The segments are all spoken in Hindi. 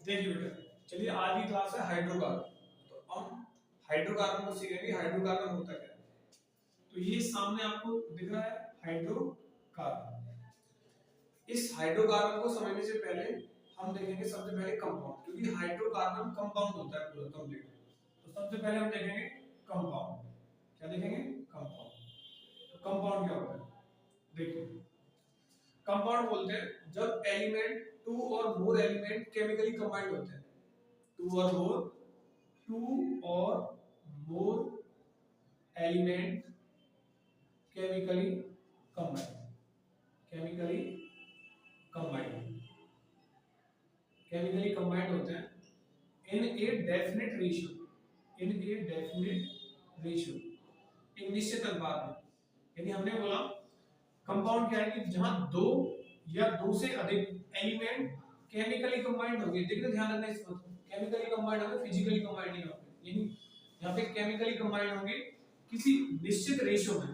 देखिए बेटा, चलिए आज की क्लास है हाइड्रोकार्बन। तो हम हाइड्रोकार्बन को सीखेंगे। हाइड्रोकार्बन होता क्या है? तो ये सामने आपको दिख रहा है हाइड्रोकार्बन। इस हाइड्रोकार्बन को समझने से पहले हम देखेंगे सबसे पहले कंपाउंड, क्योंकि हाइड्रोकार्बन कंपाउंड होता है पूरा कंप्लीट। तो सबसे पहले हम देखेंगे कंपाउंड। क्या देखेंगे? कंपाउंड। तो कंपाउंड क्या होता है? देखिए, कंपाउंड बोलते हैं जब एलिमेंट टू और मोर एलिमेंट केमिकली कंबाइंड होते हैं। टू और मोर element chemically combined chemically combined होते हैं इन ए डेफिनेट रेशियो एक निश्चित अनुपात में। यानी हमने बोला कंपाउंड क्या है कि जहां दो या दो से अधिक एलिमेंट केमिकली कंबाइंड होंगे। देखिए ध्यान रखना इस बात को, केमिकली कंबाइंड होंगे, फिजिकली कंबाइंड नहीं होंगे। यानी यहाँ पे केमिकली कंबाइंड होंगे किसी निश्चित रेशियो में,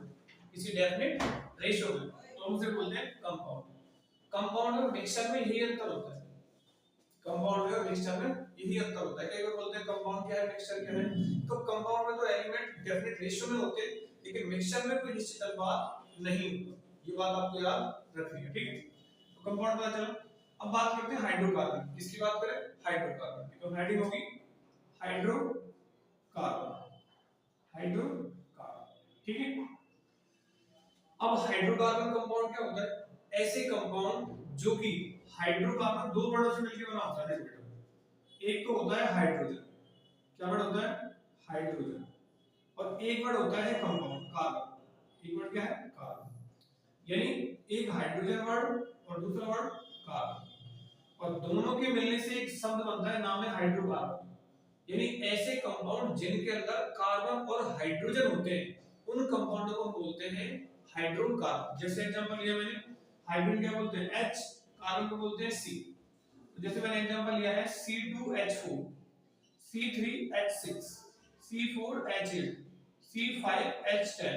किसी डेफिनेट रेशियो में, तो हम उसे बोलते हैं कंपाउंड। कंपाउंड और मिक्सचर में यही अंतर होता है। कंपाउंड और मिक्सचर में यही अंतर होता है। कई बार बोलते हैं कंपाउंड क्या है, मिक्सचर क्या है। तो कंपाउंड में तो एलिमेंट डेफिनेट रेशियो में होते हैं, लेकिन मिक्सचर में कोई निश्चित अनुपात नहीं होता। ये बात आपको याद रखनी है, ठीक है। तो कंपाउंड पता चला। अब बात करते हैं हाइड्रोकार्बन। किसकी बात करें? हाइड्रोकार्बन की। तो हेडिंग होगी हाइड्रोकार्बन, ठीक है। अब हाइड्रोकार्बन कंपाउंड क्या होता है? ऐसे कंपाउंड जो कि हाइड्रोकार्बन दो वर्डों से मिलकर बना होता है। एक तो होता है हाइड्रोजन। क्या वर्ड होता है? हाइड्रोजन। और एक वर्ड होता है कंपाउंड, कार्बन। एक वर्ड क्या है? कार्बन। यानी एक हाइड्रोजन वर्ड और दूसरा वर्ड कार्बन, और दोनों के मिलने से एक शब्द बनता है, नाम है हाइड्रोकार्बन। यानी ऐसे कंपाउंड जिनके अंदर कार्बन और हाइड्रोजन होते हैं उन कंपाउंडों को हम बोलते हैं हाइड्रोकार्बन। जैसे एग्जांपल लिया मैंने, हाइड्रोजन क्या बोलते हैं? H, कार्बन को बोलते हैं C। तो जैसे मैंने एग्जांपल लिया है C2H4, C3H6, C4H8, C5H10,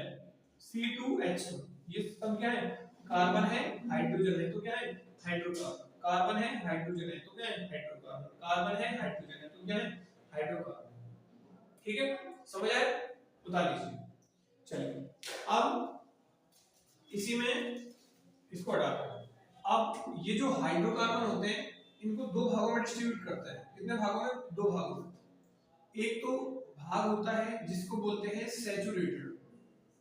C2H2। ये सब क्या है? कार्बन है, हाइड्रोजन है, तो क्या है? हाइड्रोकार्बन। कार्बन है, हाइड्रोजन है, तो क्या है? हाइड्रोकार्बन। कार्बन है, हाइड्रोजन है, तो क्या है? हाइड्रोकार्बन। ठीक है, समझ आए? बता दीजिए। चलिए, अब इसी में इसको हटा दो। अब ये जो हाइड्रोकार्बन होते हैं इनको दो भागों में डिस्ट्रीब्यूट करता है। कितने भागों में? दो भागों में। एक तो भाग होता है जिसको बोलते हैं सैचुरेटेड।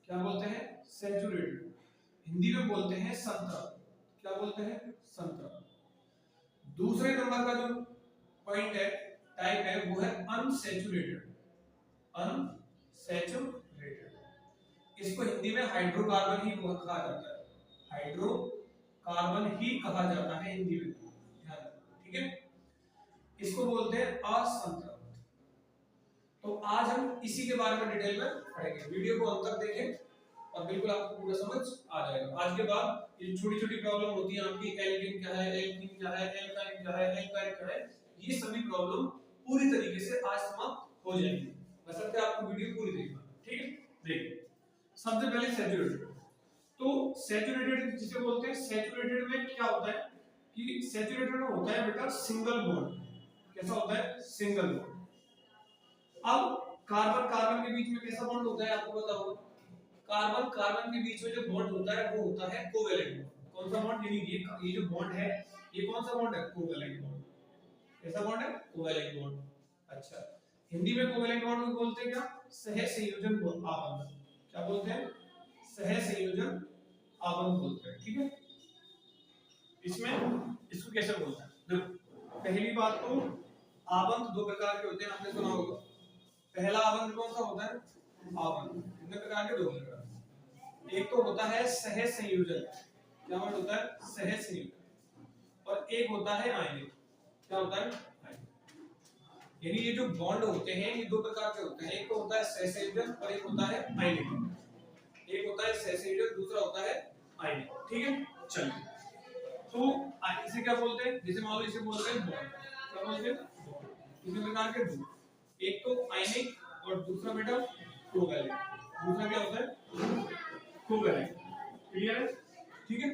क्या बोलते हैं? सैचुरेटेड। हिंदी में बोलते हैं संतृप्त। क्या बोलते हैं? संतृप्त। दूसरे नंबर का जो पॉइंट है, टाइप है, वो है अनसैचुरेटेड। अनसैचुरेटेड। इसको हिंदी में हाइड्रोकार्बन ही कहा जाता है। हाइड्रोकार्बन ही कहा जाता है हिंदी में, ध्यान रखना, ठीक है। इसको बोलते हैं असंतृप्त। तो आज हम इसी के बारे में डिटेल में पढ़ेंगे। वीडियो को अंत तक देखें और बिल्कुल आपको पूरा समझ आ जाएगा। आज के बाद ये छोटी छोटी प्रॉब्लम होती है आपकी, एल्कीन क्या है, एल्कीन क्या है, एल्काइन क्या है, एल्काइन क्या है, ये सभी प्रॉब्लम पूरी तरीके से आज समाप्त हो जाएंगी। बशर्ते आपको वीडियो पूरी देखना, ठीक है। देखिए, सबसे पहले सैचुरेटेड। तो सैचुरेटेड जिसे बोलते हैं, सैचुरेटेड में क्या होता है कि सैचुरेटेड में होता है बेटा सिंगल बॉन्ड। कैसा होता है? Single bond. अब कार्बन कार्बन के बीच में कैसा बॉन्ड होता है आपको पता होगा। कार्बन कार्बन के बीच में जो बॉन्ड होता है वो होता है कोवेलेंट बॉन्ड। कौन सा बॉन्ड? यानी ये जो बॉन्ड है, ये कौन सा बॉन्ड है? Covalent bond. कैसा बॉन्ड है? Covalent bond. अच्छा, हिंदी में कोवेलेंट बॉन्ड को बोलते हैं क्या? सहसंयोजन आबंध। क्या बोलते हैं? सहसंयोजन आबंध बोलते हैं, ठीक है। इसमें इसको कैसे बोलते हैं? देखो, पहली बात तो आबंध दो प्रकार के होते हैं, आपने सुना होगा। पहला आबंध कौन सा होता है? आबंध कितने प्रकार के? दो प्रकार। एक तो होता है सहसंयोजन। क्या वर्ड होता है? सहसंयोजन। और एक होता है आयनिक। क्या होता है? आयनिक। यानी ये जो बॉन्ड होते हैं ये दो प्रकार के होते हैं। एक तो होता है सहसंयोजन और एक होता है आयनिक। एक होता है सहसंयोजन, दूसरा होता है आयनिक, ठीक है। चलिए, तो इसे क्या बोलते हैं? जैसे मान लो इसे बोलते हैं बॉन्ड। क्या बोलते हैं? कितने प्रकार के? दो। एक तो आयनिक और दूसरा बेटा कोवैलेंट। दूसरा क्या होता है? कोवैलेंट। क्लियर है? ठीक है।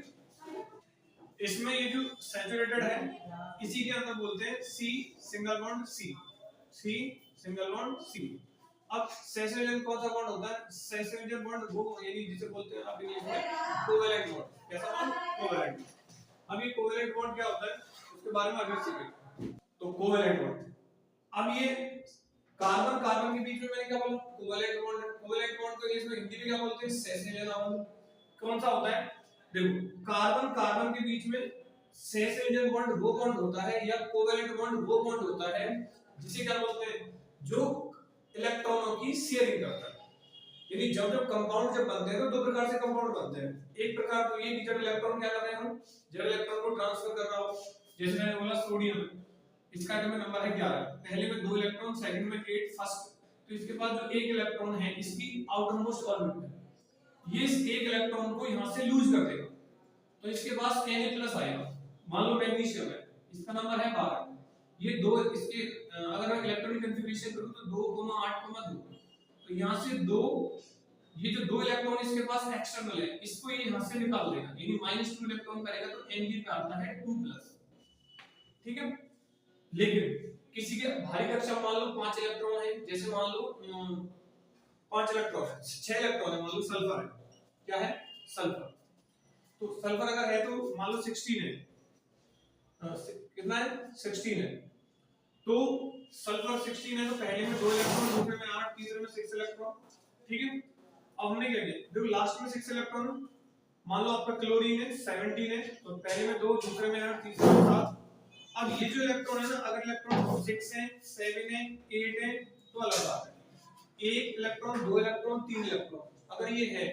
इसमें ये जो सैचुरेटेड है इसी के अंदर बोलते हैं C single bond C, C single bond C. अब सैचुरेशन कौन सा बॉन्ड होता है? सैचुरेटेड बॉन्ड वो यानी जिसे बोलते हैं आप इंग्लिश में कोवैलेंट बॉन्ड। कैसा बॉन्ड? कोवैलेंट। अब ये कोवैलेंट बॉन्ड क्या होता है उसके बारे में अभी सीखेंगे। तो कोवैलेंट बॉन्ड, अब ये कार्बन कार्बन के बीच में मैंने क्या बोला? कोवैलेंट बॉन्ड है। कोवैलेंट बॉन्ड को इंग्लिश में हिंदी में क्या बोलते हैं? Saturation bond. कौन सा होता है? देखो कार्बन कार्बन के बीच में सैचुरेशन बॉन्ड वो बॉन्ड होता है या कोवैलेंट बॉन्ड वो बॉन्ड होता है जिसे क्या बोलते हैं? जो इलेक्ट्रॉनों की शेयरिंग करता है। यानी जब जब कंपाउंड जब बनते हैं तो दो प्रकार से कंपाउंड बनते हैं। एक प्रकार तो ये कि जब इलेक्ट्रॉन क्या कर रहे हैं हम, जब इलेक्ट्रॉन को ट्रांसफर कर रहा हो, जैसे मैंने बोला सोडियम, इसका एटॉमिक नंबर है 11, पहले में 2 इलेक्ट्रॉन, सेकंड में 8, फर्स्ट। तो इसके पास जो एक इलेक्ट्रॉन है इसकी आउटर मोस्ट ऑर्बिट है, ये इस एक इलेक्ट्रॉन को यहां से लूज कर देगा, तो इसके पास Na+ आएगा। मान लो मैग्नीशियम है, इसका नंबर है 12। ये दो इसके अगर मैं इलेक्ट्रॉनिक कॉन्फ़िगरेशन करूं तो 2, 8, 2, तो यहां से 2, ये जो 2 इलेक्ट्रॉन इसके पास एक्सटर्नल है इसको ये यहां से निकाल देगा, यानी -2 इलेक्ट्रॉन करेगा तो Nb पे आता है 2+। ठीक है। लेकिन किसी के भारी कक्षा मान लो 5 इलेक्ट्रॉन है, जैसे मान लो 5 इलेक्ट्रॉन है, 6 इलेक्ट्रॉन है, मान लो सल्फर है। क्या है? सल्फर। तो सल्फर अगर है तो मान लो 16 है, कितना है? 16 है। तो सल्फर 16 है तो पहले में 2 इलेक्ट्रॉन, दूसरे में 8, तीसरे में 6 इलेक्ट्रॉन। ठीक है। अब हमने क्या किया, देखो लास्ट में 6 इलेक्ट्रॉन, मान लो आपका क्लोरीन है 17 है, तो पहले में 2, दूसरे में 8, तीसरे में 7। अब ये जो इलेक्ट्रॉन है ना, अगर इलेक्ट्रॉन 6 है, 7 है, 8 है तो अलग बात है। 1 इलेक्ट्रॉन, 2 इलेक्ट्रॉन, 3 इलेक्ट्रॉन अगर ये है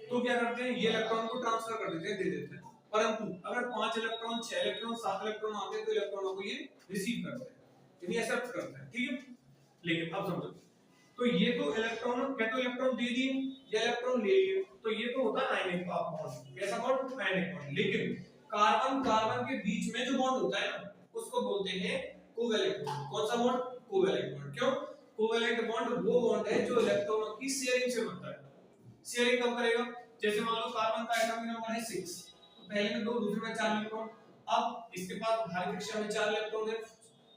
तो क्या करते हैं, ये इलेक्ट्रॉन को ट्रांसफर कर देते हैं, दे देते हैं। परंतु अगर 5 इलेक्ट्रॉन, 6 इलेक्ट्रॉन, 7 इलेक्ट्रॉन आते हैं तो इलेक्ट्रॉनों को ये रिसीव करते हैं, यानी एक्सेप्ट करते हैं। ठीक है। लेकिन अब समझो, तो ये तो इलेक्ट्रॉन क्या तो इलेक्ट्रॉन दे दिए या इलेक्ट्रॉन ले लिए, तो ये तो होता है आयनिक बॉन्ड। कैसा बॉन्ड? Ionic bond. लेकिन कार्बन कार्बन के बीच में जो बॉन्ड होता है ना उसको बोलते हैं कोवैलेंट बॉन्ड। कौन सा बॉन्ड? Covalent bond. क्यों? कोवैलेंट बॉन्ड वो बॉन्ड है जो इलेक्ट्रॉनों की शेयरिंग से बनता है। शेयरिंग कब करेगा? जैसे मान लो कार्बन का एटॉमिक नंबर है 6, तो पहले में 2, दूसरे में 4 इलेक्ट्रॉन। अब इसके पास भारी कक्षा में 4 इलेक्ट्रॉन है,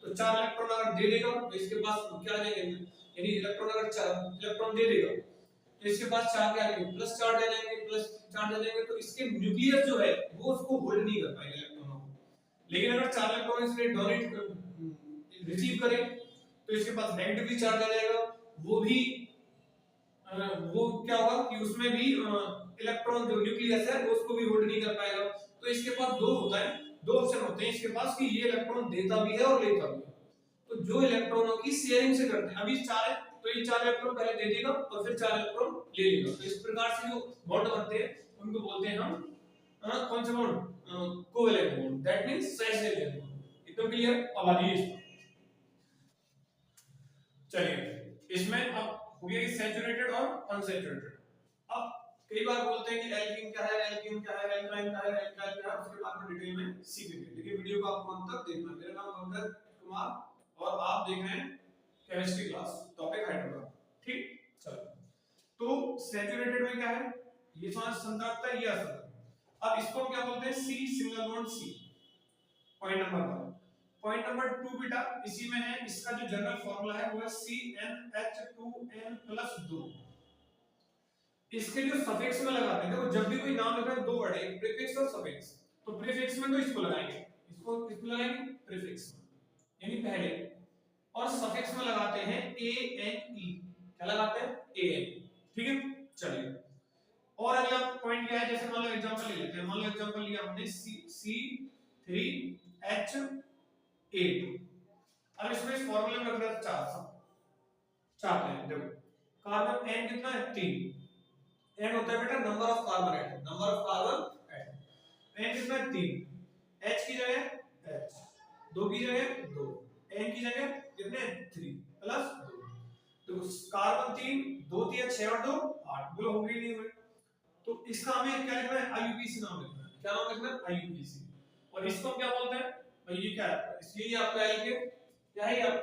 तो 4 इलेक्ट्रॉन अगर दे देगा तो इसके पास क्या आ जाएंगे, यानी इलेक्ट्रॉन अगर 4 इलेक्ट्रॉन दे देगा तो इसके पास 4 क्या आ जाएंगे, +4 दे देंगे, +4 दे देंगे, तो इसके न्यूक्लियस जो है वो उसको होल्ड नहीं कर पाएगा इलेक्ट्रॉनों को। लेकिन अगर 4 इलेक्ट्रॉन इसने डोनेट रिसीव करे तो इसके पास नेगेटिव चार्ज आ जाएगा, वो क्या होगा कि उसमें भी इलेक्ट्रॉन जो न्यूक्लियस है वो उसको भी होल्ड नहीं कर पाएगा। तो इसके पास दो होता है, 2 ऑप्शन होते हैं इसके पास कि ये इलेक्ट्रॉन देता भी है और लेता भी है। तो जो इलेक्ट्रॉनों की शेयरिंग से करते हैं, अभी 4 है तो ये 4 इलेक्ट्रॉन पहले दे देगा और फिर 4 इलेक्ट्रॉन ले लेगा। तो इस प्रकार से जो बॉन्ड बनते हैं उनको बोलते हैं हम कौन सा bond? Covalent bond. That means saturated bond. एकदम क्लियर? अब आइए चलिए इसमें अब हो गया कि सैचुरेटेड और अनसैचुरेटेड। अब कई बार बोलते हैं कि एल्कीन क्या है, एल्कीन क्या है, एल्काइन क्या है, एल्काइल क्या है, उसके बाद में डिटेल में सीखेंगे। लेकिन वीडियो को आप अंत तक देखना। मेरा नाम पंकज कुमार और आप देख रहे हैं केमिस्ट्री क्लास, टॉपिक हाइड्रोकार्बन। ठीक, चलो। तो सैचुरेटेड में क्या है, ये संतृप्त है, ये असंतृप्त। अब इसको हम क्या बोलते हैं? C single bond C. Point number 1। Point number 2 बेटा इसी में है, इसका जो जनरल फार्मूला है वो है CnH2n+2। इसके जो सफिक्स में लगाते हैं, देखो जब भी कोई नाम लिखा है 2 वर्ड है, प्रीफिक्स और सफिक्स। तो प्रीफिक्स में तो इसको लगाएंगे, इसको लगाएंगे प्रीफिक्स में यानी पहले, और सफिक्स में लगाते हैं ANE। क्या लगाते हैं? AN। ठीक है, चलिए। और अगला पॉइंट क्या है, जैसे मान लो एग्जांपल ले लेते हैं। मान लो एग्जांपल लिया हमने C3H8। अब इसमें इस फार्मूले में रख रहा है 4 हैं। देखो कार्बन N कितना है? 3। N होता है बेटा number of carbon atom, number of carbon atom. N कितना है? 3। H की जगह H, 2 की जगह 2, N की जगह कितने? 3 प्लस 2। तो कार्बन 3, 2 3 6 और 2 8, बोलो होंगे नहीं हुए। तो इसका हमें क्या लिखना है? IUPAC नाम लिखना है। क्या नाम लिखना है? IUPAC। और इसको क्या बोलते हैं भाई? ये क्या है? इसलिए ये आपका एल्केन क्या है? आप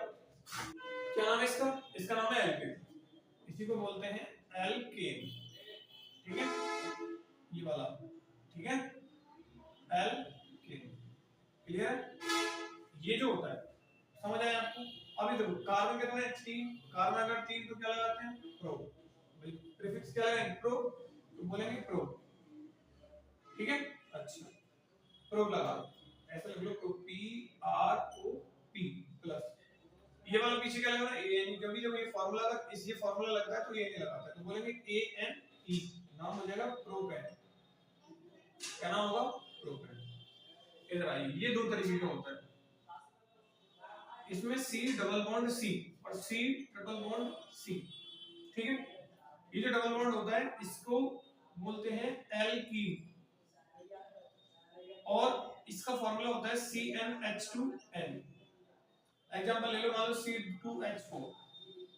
क्या नाम है इसका? इसका नाम है एल्केन। इसी को बोलते हैं एल्केन। ठीक है, ये वाला। ठीक है, एल्केन। क्लियर? ये जो होता है समझ आया आपको? अभी देखो कार्बन कितना है 3, कार्बन अगर 3 तो क्या लगाते हैं प्रो, भाई प्रीफिक्स क्या लगाएंगे प्रो, तो बोलेंगे प्रो, ठीक है? अच्छा प्रो लगा लो, ऐसा लिख लो pro, P R O P plus, ये वाला पीछे क्या लगाना ए एन, क्योंकि जब ये फार्मूला अगर इस ये फार्मूला लगता है तो ये नहीं लगाता है, तो बोलेंगे ए एन ई, नाम हो जाएगा प्रोपेन। क्या नाम होगा? प्रोपेन। इधर आइए, ये दो तरीके का होता है, इसमें C डबल बॉन्ड C और C ट्रिपल बॉन्ड C, ठीक है? ये जो डबल बॉन्ड होता है इसको बोलते हैं एल्कीन, और इसका फॉर्मूला होता है CnH2n। एग्जांपल ले लो, मान लो C2H4,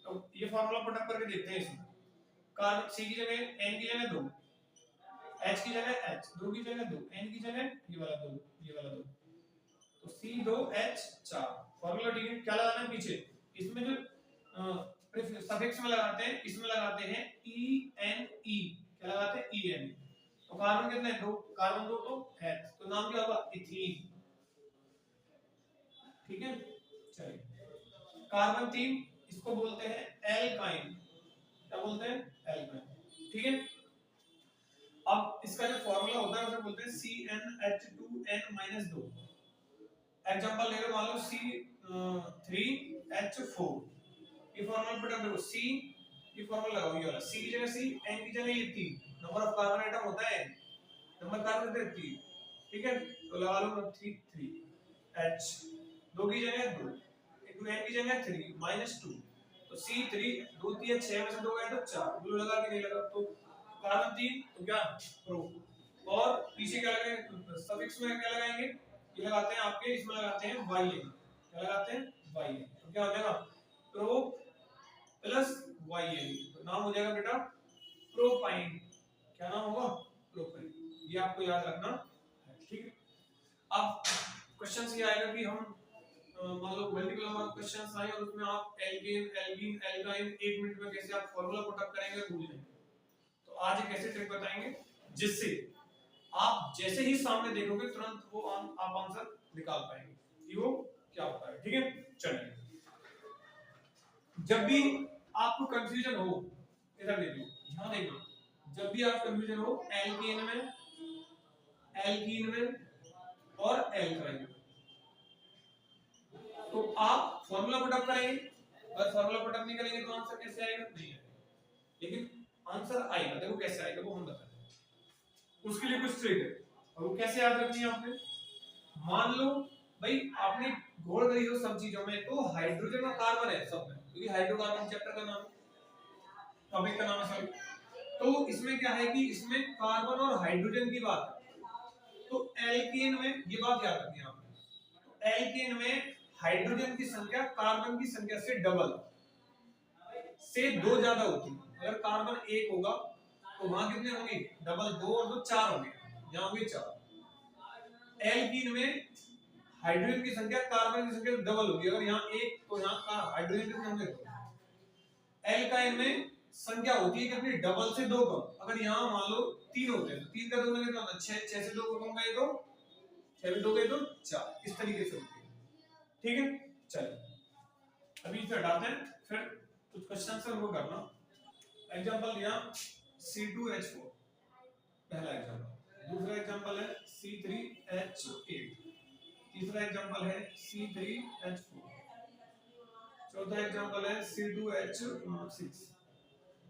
तो ये फॉर्मूला पुट अप करके देखते हैं। इसमें कार्बन C की जगह N की जगह 2, H की जगह H, 2 की जगह 2, N की जगह ये वाला 2, ये वाला 2, तो C2H4 फॉर्मूला, ठीक है? क्या लगाना है पीछे? इसमें जो सफिक्स में लगाते हैं, इसमें लगाते हैं ENE, क्या लगाते हैं? ENE। तो कार्बन कितने हैं? 2, कार्बन 2 तो H, तो नाम क्या होगा? इथीन, ठीक है? चलिए कार्बन 3, इसको बोलते हैं एल्काइन, क्या बोलते हैं? एल्काइन, ठीक है? अब इसका जो फॉर्मूला होता है उसे बोलते हैं CnH2n-2। एग्जांपल ले लो, मान लो C3H4, ये फॉर्मूला पुट अप करो, C, ये फॉर्मूला लगाओ, ये वाला C की जगह C, N की जगह ये 3, नंबर ऑफ कार्बन एटम होता है N, नंबर कार्बन कितने? 3, ठीक है? तो लगा लो 3 H, 2 की जगह 2, इनटू N की जगह 3 -2, तो C3, 2 3 6 में से 2 गए तो 4, ब्लू लगा के नहीं लगा, तो कार्बन 3 तो क्या प्रो, और पीछे क्या लगाएंगे? सफिक्स में क्या लगाएंगे? ये लगाते हैं आपके, इसमें लगाते हैं YN, क्या लगाते हैं? YN, तो क्या हो जाएगा? प्रो प्लस YN, तो नाम हो जाएगा बेटा प्रोपाइन। क्या नाम होगा? प्रोपाइन। ये आपको याद रखना है, ठीक है? अब क्वेश्चन ये आएगा कि हम मान लो मल्टीपल नंबर ऑफ क्वेश्चंस आए और उसमें आप एल्केन, एल्कीन, एल्काइन 1 मिनट में कैसे आप फार्मूला पुट अप करेंगे भूल जाएंगे। तो आज एक ऐसे ट्रिक बताएंगे जिससे आप जैसे ही सामने देखोगे तुरंत वो आप आंसर निकाल पाएंगे कि वो क्या होता है, ठीक है? चलिए, जब भी आपको कंफ्यूजन हो, इधर देखिए, ध्यान देखना, जब भी आप कंफ्यूजन हो एल्केन में, एल्कीन में और एल्काइन में, तो आप फार्मूला पुट अप करेंगे। अगर फार्मूला पुट अप नहीं करेंगे तो आंसर कैसे आएगा? नहीं आएगा, लेकिन आंसर आएगा। देखो कैसे आएगा वो हम बताते हैं, उसके लिए कुछ ट्रिक है, और वो कैसे याद रखनी है आपने? मान लो भाई आपने गौर करी हो सब चीजों में, तो हाइड्रोजन और कार्बन है सब में, क्योंकि हाइड्रोकार्बन चैप्टर का नाम, टॉपिक का नाम है सॉरी। तो इसमें क्या है कि इसमें कार्बन और हाइड्रोजन की बात है, तो एल्केन में ये बात याद रखनी है आपने, तो एल्केन में हाइड्रोजन की संख्या कार्बन की संख्या से डबल से 2 ज्यादा होती है। अगर कार्बन 1 होगा तो वहां कितने होंगे? डबल, 2 और 2 4 होंगे, यहाँ होंगे 4। एल्कीन में हाइड्रोजन की संख्या कार्बन की संख्या से डबल होगी, अगर यहाँ 1 तो यहाँ का हाइड्रोजन कितने होंगे? एल्काइन में संख्या होती है कितनी? डबल से 2 कम, अगर यहाँ मान लो 3 होते हैं तो 3 का 2 में कितना होता है? 6, 6 से 2 कम गए तो 6 में 2 गए तो 4, इस तरीके से होती है, ठीक है? चलिए अभी इसे हटाते हैं, फिर कुछ क्वेश्चन से उनको करना। एग्जांपल दिया C2H4, पहला एग्जांपल। दूसरा एग्जांपल है C3H8, तीसरा एग्जांपल है C3H4, चौथा एग्जांपल है C2H6,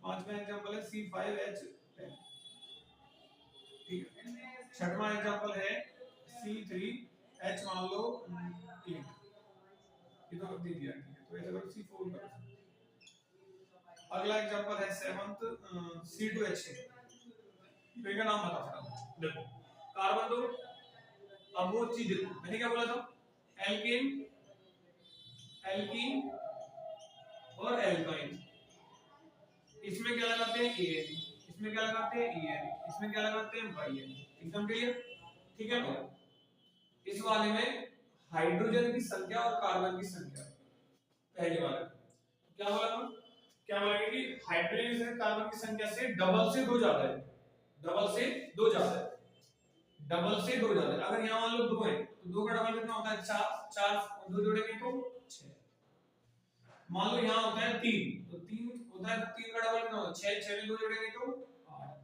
पांचवा एग्जांपल है C5H10, ठीक है? छठवां एग्जांपल है C3H मान लो 8, ये तो दे दिया, ठीक है? तो ऐसे करो C4 करो। अगला एग्जांपल है 7th C2H10, तो इनका नाम बता सकता। देखो कार्बन 2, अब वो चीज देखो मैंने क्या बोला था, एल्केन, एल्कीन और एल्काइन, इसमें क्या लगाते हैं? एन, इसमें क्या लगाते हैं? एन, इसमें क्या लगाते हैं? वाईएन। एकदम क्लियर, ठीक है? इस वाले में हाइड्रोजन की संख्या और कार्बन की संख्या, पहले वाले क्या बोला था? क्या बोलेंगे कि हाइड्रोजन से कार्बन की संख्या से डबल से 2 ज्यादा है, डबल से 2 ज्यादा है, डबल से दो जाते हैं। अगर यहाँ मान लो 2 है तो 2 का डबल कितना होता है 4, 4 दो जोड़ेंगे तो 6। मान लो यहाँ होता है 3 तो 3 होता है 3 का डबल कितना होता है 6, 6 में 2 जोड़ेंगे तो 8।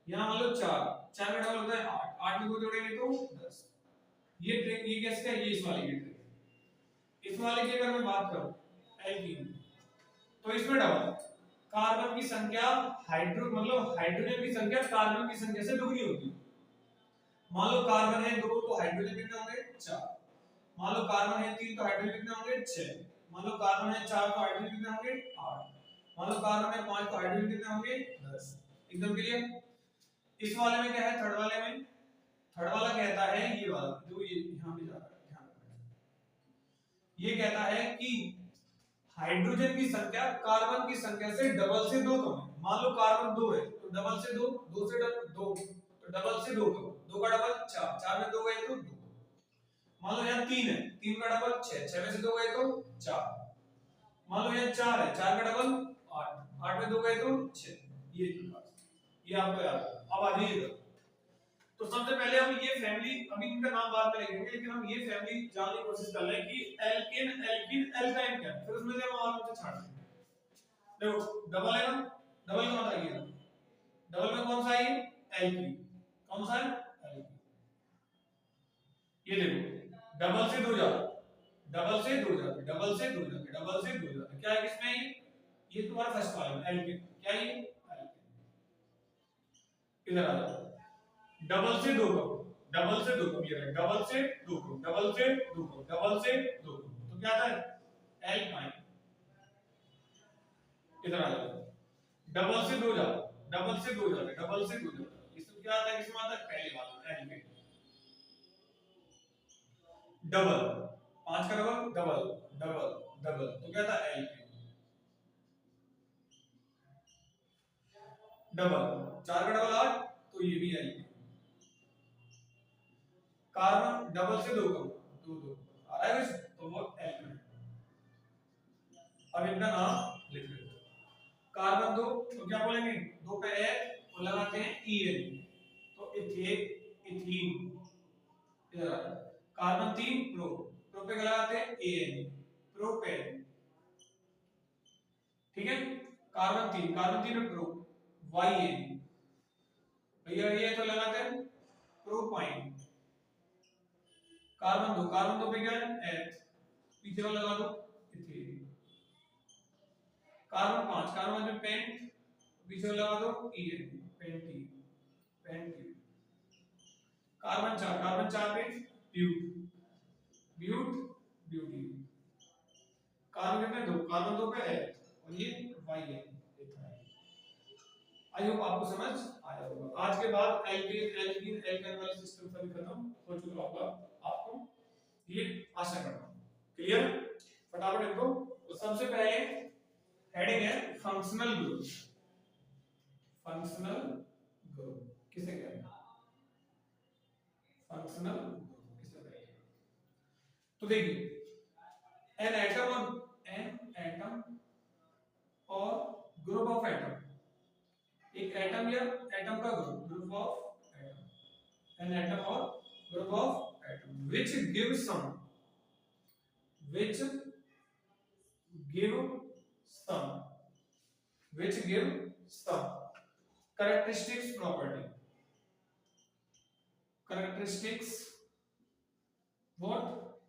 यहाँ मान लो 4, 4 का डबल होता है 8, 8 में 2 जोड़ेंगे तो 10। ये ट्रिक ये कैसे है, ये इस वाले की ट्रिक। इस वाले की अगर मैं बात करूं एल्कीन तो इसमें डबल कार्बन की संख्या मतलब हाइड्रोजन की संख्या कार्बन की संख्या से दुगनी होती है। मान लो कार्बन है 2 तो हाइड्रोजन कितने होंगे 4। मान लो कार्बन है 3 तो हाइड्रोजन कितने होंगे 6। मान लो कार्बन है 4 तो हाइड्रोजन कितने होंगे 8। मान लो कार्बन है 5 तो हाइड्रोजन कितने होंगे 10। एकदम क्लियर। इस वाले में क्या है, थर्ड वाले में, थर्ड वाला कहता है ये वाला जो ये यहां पे जा रहा है, ध्यान रखना, ये कहता है कि हाइड्रोजन की संख्या कार्बन की संख्या से डबल से 2 कम है। मान लो कार्बन 2 है तो डबल से 2, 2 से 2 तो डबल से 2 कम, 2 का डबल 4, 4 में 2 गए तो 2। मान लो यहाँ 3 है, 3 का डबल 6, 6 में से 2 गए तो 4। मान लो यहाँ 4 है, 4 का डबल 8, 8 में 2 गए तो 6। ये आपको याद है। अब आ जाइए इधर। तो सबसे पहले हम ये फैमिली, अभी इनका नाम बाद में लिखेंगे, लेकिन हम ये फैमिली जानने की कोशिश कर लें कि एल्केन, एल्कीन, एल्काइन क्या है, फिर उसमें से हम और कुछ छाड़ देंगे। देखो डबल है ना, डबल का मतलब ये डबल में कौन सा है, एल्कीन। कौन सा है, एल्कीन। ये देखो डबल से 2 जाते, डबल से 2 जाते, डबल से 2 जाते, डबल से 2 जाते, क्या है किसमें, ये तुम्हारा फर्स्ट कॉलम एल्कीन, क्या है ये, इधर आ जाओ, डबल से 2 कम, डबल से 2 कम, ये रहा डबल से 2 कम, डबल से 2 कम, डबल से 2 कम, तो क्या आता है एल्काइन। इधर आ जाओ, डबल से 2 जाओ, डबल से 2 जाओ, डबल से 2 जाओ, इसमें क्या आता है, किसमें आता है, पहली बात एल्केन। डबल 5 का डबल डबल डबल डबल तो क्या था एल्केन। डबल 4 का डबल 8 तो ये भी एल्केन। कार्बन डबल से 2 कम, 2 2 आ रहा है वैसे तो वो एल्केन। अब इनका नाम लिख लो, कार्बन 2 तो क्या बोलेंगे, 2 पे और लगाते हैं ईएन तो इथेन, इथीन। इधर आ जाओ, कार्बन 3 प्रो, प्रो पे लगाते हैं एन, प्रोपेन। ठीक है, कार्बन 3 में प्रो, वाईएन। भैया ये तो लगाते हैं प्रोपाइन। कार्बन 2 पे क्या है एथ, पीछे वाला लगा दो इथेन। कार्बन 5 में पेंट, पीछे वाला लगा दो ईएन, पेंटी, पेंटी। कार्बन 4 पे ब्यूट, ब्यूट, ब्यूटी। कार्बन कितने 2, कार्बन 2 पे एथ और ये वाईएन, इथाइल। आई होप आपको समझ आया होगा। आज के बाद एल्केन, एल्कीन, एल्काइन वाला सिस्टम सभी खत्म हो चुका होगा आपको, ये आशा करता हूं। क्लियर, फटाफट इनको। तो सबसे पहले हेडिंग है फंक्शनल ग्रुप। फंक्शनल ग्रुप किसे कहते हैं, फंक्शनल किसे कहते हैं, तो देखिए एन एटम और ग्रुप ऑफ एटम, एक एटम या एटम का ग्रुप, group of atom, an atom और group of atom which give some, which give some, which give some characteristics property, characteristics what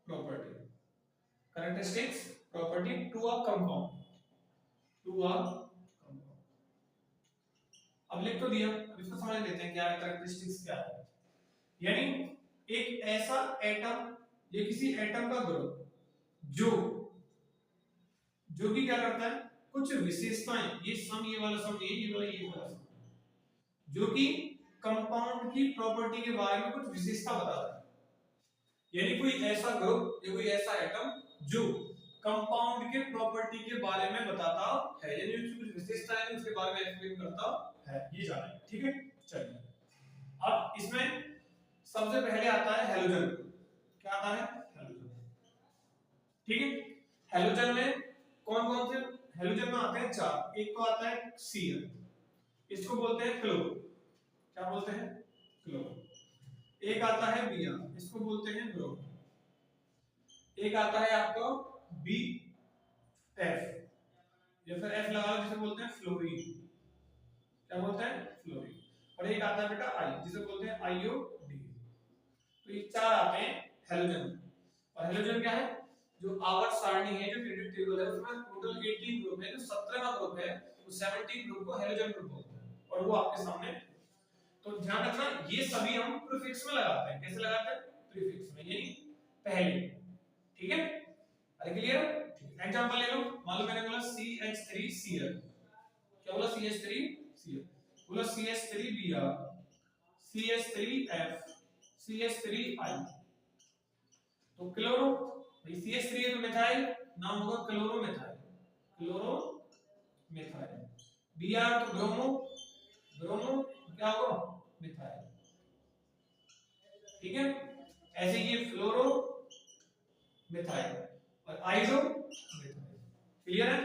property, characteristics property to a compound, to a compound। अब लिख तो दिया, अब इसको समझ लेते हैं क्या है characteristics क्या है। यानी एक ऐसा एटम या किसी एटम का ग्रुप जो कि क्या करता है, कुछ विशेषताएं, ये सम, ये वाला सम, ये वाला सम, जो कि कंपाउंड की प्रॉपर्टी के बारे में कुछ विशेषता बताता है। यानी कोई ऐसा ग्रुप या कोई ऐसा एटम जो कंपाउंड के प्रॉपर्टी के बारे में बताता है, यानी उसकी कुछ विशेषताएं हैं उसके बारे में एक्सप्लेन करता है, ये जानेंगे। ठीक है, चलिए अब इसमें सबसे पहले आता है हेलोजन। क्या आता है, हेलोजन। ठीक है, हेलोजन में कौन कौन से हेलोजन में आते हैं, 4। एक तो आता है Cl, इसको बोलते हैं क्लोरो। क्या बोलते हैं, क्लोरो। एक आता है Br, इसको बोलते हैं ब्रोम। एक आता है आपका BF, या फिर F लगा लो, जिसे बोलते हैं फ्लोरीन। क्या बोलते हैं? फ्लोरीन। और एक आता है बेटा I, जिसे बोलते हैं आयोडीन। तो ये चार आते हैं हेलोजन। और हेलोजन क्या है? जो आवर्त सारणी है, जो पीरियोडिक टेबल है, उसमें टोटल 18 ग्रुप है। जो 17वां ग्रुप है, वो 17 ग्रुप को हेलोजन ग्रुप बोलते हैं, और वो आपके सामने। तो ध्यान रखना, ये सभी हम प्रीफिक्स में लगाते हैं। कैसे लगाते हैं? प्रीफिक्स में, यानी पहले। ठीक है? अरे क्लियर? एग्जांपल ले लो। मान लो मैंने बोला CH3Cl। क्या बोला? CH3Cl। बोला CH3Br, CH3F, CH3I। तो क्लोरो, भाई CH3 है तो मिथाइल, नाम होगा क्लोरोमिथाइल। क्लोरोमिथाइल। Br तो ब्रोमो, ब्रोमो क्या होगा? मिथाइल। ठीक है? ऐसे ये फ्लोरो मिथाइल और आइसो मिथाइल। क्लियर है?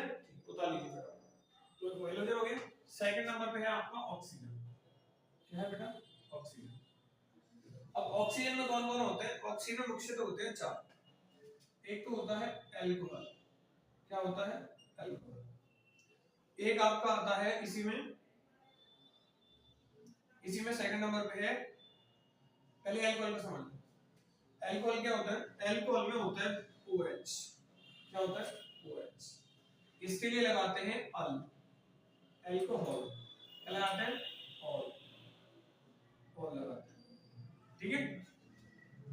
बता लीजिए जरा। तो हेलोजन हो गया। सेकंड नंबर पे है आपका ऑक्सीजन। क्या है बेटा? ऑक्सीजन। अब ऑक्सीजन में कौन कौन होते हैं? ऑक्सीजन मुख्यतः होते हैं चार। एक तो होता है अल्कोहल। क्या होता है? अल्कोहल। एक आपका आता है इसी में सेकंड नंबर पे है। पहले अल्कोहल को समझ लो। अल्कोहल क्या होता है? अल्कोहल में होता है OH। क्या होता है? OH। इसके लिए लगाते हैं अल, अल्कोहल। क्या लगाते हैं? ऑल, ऑल लगाते हैं। ठीक है?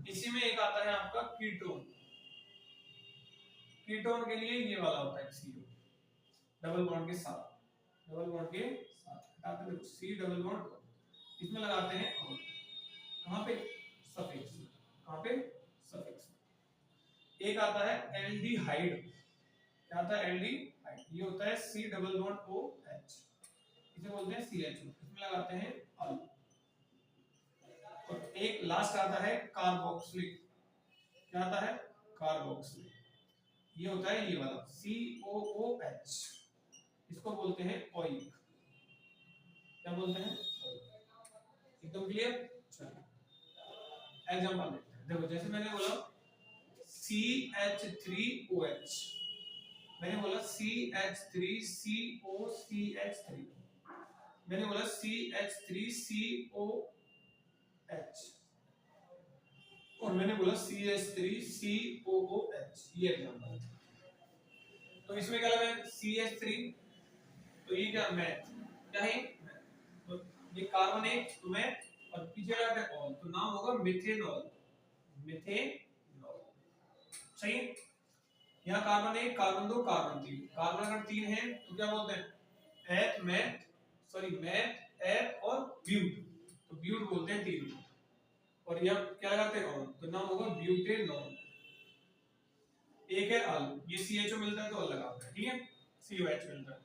इसी में एक आता है आपका कीटोन। कीटोन के लिए ये वाला होता है CO, डबल बॉन्ड के साथ, डबल बॉन्ड के साथ हटाते हैं C डबल बॉन्ड, इसमें लगाते हैं ऑल। कहां पे? सफिक्स। कहां पे? सफिक्स। एक आता है एल्डिहाइड। क्या आता है? एल्डिहाइड। ये होता है C डबल बॉन्ड OH, इसे बोलते हैं CHO, इसमें लगाते हैं अल। और एक लास्ट आता है कार्बोक्सिलिक। क्या आता है? कार्बोक्सिलिक। ये होता है ये वाला COOH, इसको बोलते हैं ओइक। क्या बोलते हैं? एकदम क्लियर? चलिए एग्जांपल देखते हैं। देखो, जैसे मैंने बोला CH3OH, मैंने बोला CH3COCH3, मैंने बोला CH3COH, और मैंने बोला CH3COOH। ये एग्जांपल। तो इसमें क्या लगा? CH3, तो ये क्या? मैथ। क्या है? तो ये कार्बन है तो मैथ, और पीछे लगा है ऑल, तो नाम होगा मिथेनॉल। मिथेनॉल। सही है? यहाँ कार्बन है, कार्बन 2, कार्बन 3। कार्बन अगर 3 है तो क्या बोलते हैं? एथ, मैथ, सॉरी मैथ, एथ और ब्यूट। तो ब्यूट बोलते हैं 3 को। और यहाँ क्या लगाते हैं? ऑल, तो नाम होगा ब्यूटेनॉल। एक है अल, ये CHO मिलता है तो अल लगाते हैं। ठीक है? COH मिलता है।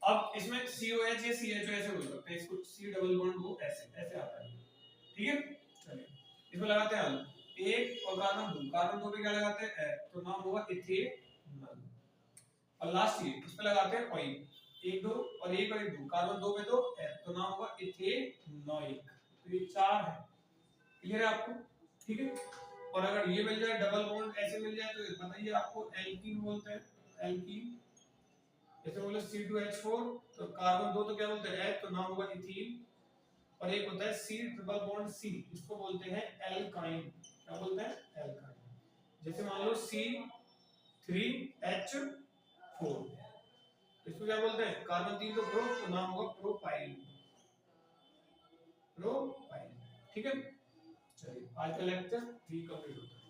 अब इसमें COH या CHO ऐसे बोल सकते हैं, इसको C डबल बॉन्ड वो ऐसे ऐसे आता है। ठीक है? चलिए इसमें लगाते हैं अल। एक और कार्बन 2, कार्बन 2 पे क्या लगाते हैं? F, तो नाम होगा इथेनॉल। और लास्ट ये इस पे लगाते हैं ऑयल। 1 2 और 1 और 1 2, कार्बन 2 पे तो F, तो नाम होगा इथेनॉइक। तो ये चार है। क्लियर है आपको? ठीक है? और अगर ये मिल जाए डबल बॉन्ड ऐसे मिल जाए तो बताइए आपको एल्कीन बोलते हैं। एल्कीन, जैसे बोले C2H4, तो कार्बन 2 तो क्या बोलते हैं? H, तो नाम होगा इथीन। और एक होता है C ट्रिपल बॉन्ड C, इसको बोलते हैं एल्काइन। क्या बोलते हैं? एल्काइन। जैसे मान लो C3H4, इसको क्या बोलते हैं? कार्बन 3 तो प्रो, तो नाम होगा प्रोपाइल। प्रोपाइल। ठीक है? चलिए आज का लेक्चर 3 कंप्लीट होता है।